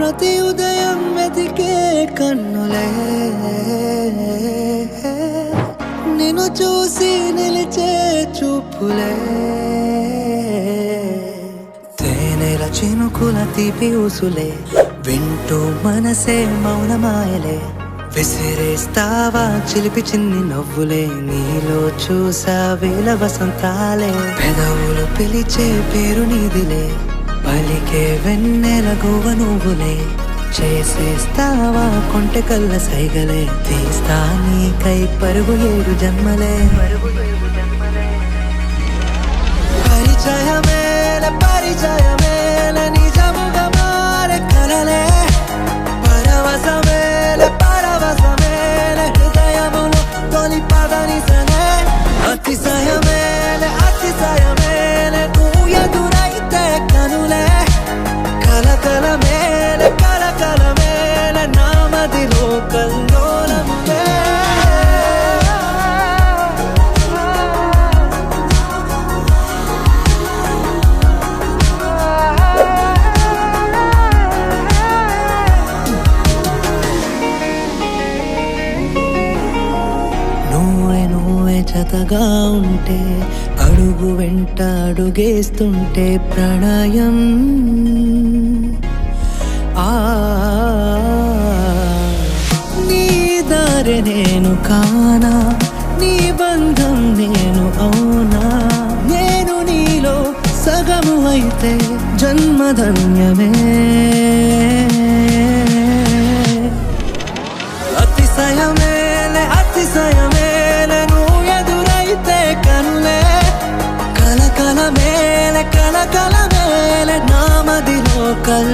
ప్రతి ఉదయం వెతికే కన్నులే నిన్ను చూసి నిలిచే చూపులే తేనెల చినుకుల తీపి ఊసులే వింటూ మనసే మౌనమాయలే విసిరేస్తావా చిలిపి చిన్ని నవ్వులే నీలో చూసా వేల వసంతాలే పెదవులు పిలిచే పేరు నీదిలే పలికే వెన్నెల గోవ నువ్వులే చేసేస్తావా కొంటె కళ్ళ సైగలే తీస్తా నీకై పరుగు 7 జన్మలే పరిచయమేల పరిచయమేల నిజముగా మారే కలలే పరవశమేల పరవశమేల హృదయములో తొలి పదనిసనే అతిశయమేల అతిశయమేల నువ్వు ఎదురైతే కనులే కలకల మేల కలకల మేల నామదిలో కల్లోలములే నువ్వే జతగా ఉంటే అడుగు వెంట అడుగేస్తుంటే ప్రణయం నీ దారి నేను కానా నీ బంధం నేను అవునా నేను నీలో సగము అయితే జన్మధన్యమే అతిశయమేలే అతిశయమేలే నువ్వు ఎదురైతే కనులే కలకల మేలే కలకల మేలే నామదిలో కల్